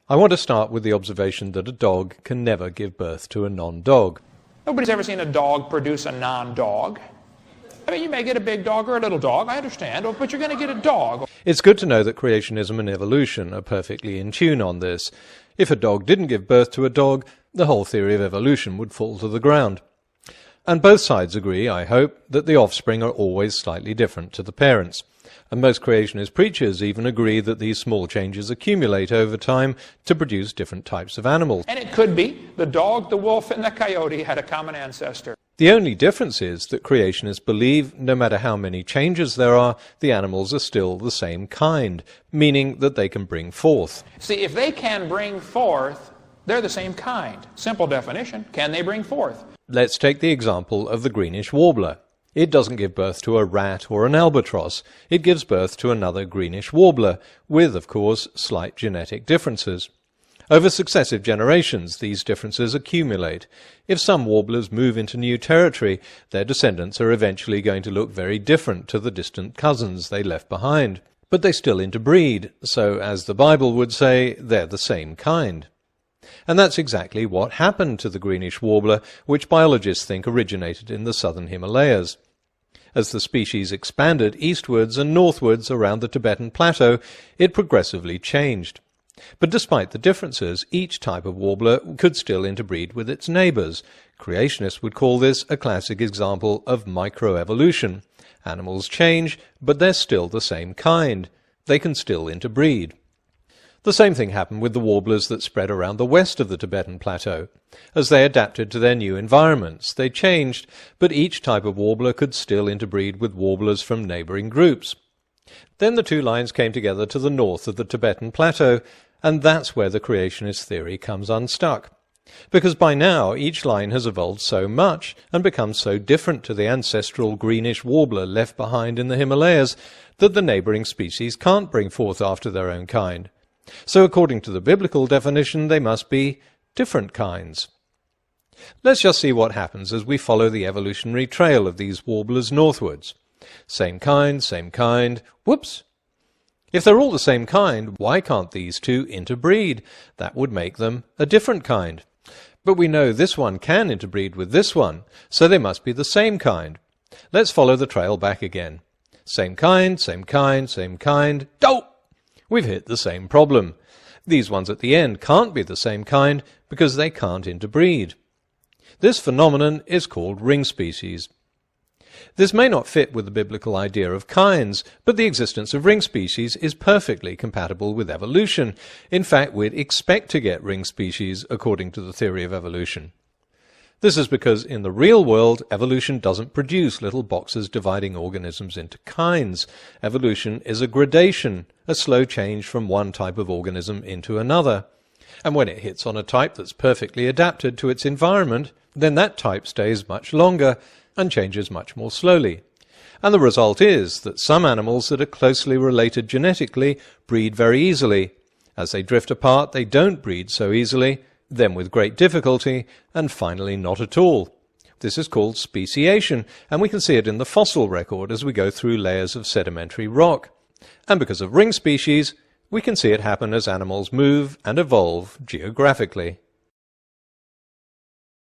I want to start with the observation that a dog can never give birth to a non-dog. Nobody's ever seen a dog produce a non-dog. I mean, you may get a big dog or a little dog, I understand, but you're going to get a dog. It's good to know that creationism and evolution are perfectly in tune on this. If a dog didn't give birth to a dog, the whole theory of evolution would fall to the ground. And both sides agree, I hope, that the offspring are always slightly different to the parents. And most creationist preachers even agree that these small changes accumulate over time to produce different types of animals. And it could be the dog, the wolf, and the coyote had a common ancestor. The only difference is that creationists believe no matter how many changes there are, the animals are still the same kind, meaning that they can bring forth. See, if they can bring forth, they're the same kind. Simple definition, can they bring forth? Let's take the example of the greenish warbler. It doesn't give birth to a rat or an albatross. It gives birth to another greenish warbler, with, of course, slight genetic differences. Over successive generations, these differences accumulate. If some warblers move into new territory, their descendants are eventually going to look very different to the distant cousins they left behind. But they still interbreed, so as the Bible would say, they're the same kind. And that's exactly what happened to the greenish warbler, which biologists think originated in the southern Himalayas. As the species expanded eastwards and northwards around the Tibetan plateau, it progressively changed. But despite the differences, each type of warbler could still interbreed with its neighbours. Creationists would call this a classic example of microevolution. Animals change, but they're still the same kind. They can still interbreed. The same thing happened with the warblers that spread around the west of the Tibetan plateau. As they adapted to their new environments, they changed, but each type of warbler could still interbreed with warblers from neighbouring groups. Then the two lines came together to the north of the Tibetan plateau, and that's where the creationist theory comes unstuck. Because by now each line has evolved so much and become so different to the ancestral greenish warbler left behind in the Himalayas that the neighbouring species can't bring forth after their own kind. So according to the biblical definition, they must be different kinds. Let's just see what happens as we follow the evolutionary trail of these warblers northwards. Same kind, whoops! If they're all the same kind, why can't these two interbreed? That would make them a different kind. But we know this one can interbreed with this one, so they must be the same kind. Let's follow the trail back again. Same kind. Oh! We've hit the same problem. These ones at the end can't be the same kind because they can't interbreed. This phenomenon is called ring species. This may not fit with the biblical idea of kinds, but the existence of ring species is perfectly compatible with evolution. In fact, we'd expect to get ring species according to the theory of evolution. This is because in the real world, evolution doesn't produce little boxes dividing organisms into kinds. Evolution is a gradation, a slow change from one type of organism into another. And when it hits on a type that's perfectly adapted to its environment, then that type stays much longer and changes much more slowly. And the result is that some animals that are closely related genetically breed very easily. As they drift apart, they don't breed so easily, then with great difficulty, and finally not at all. This is called speciation, and we can see it in the fossil record as we go through layers of sedimentary rock. And because of ring species, we can see it happen as animals move and evolve geographically.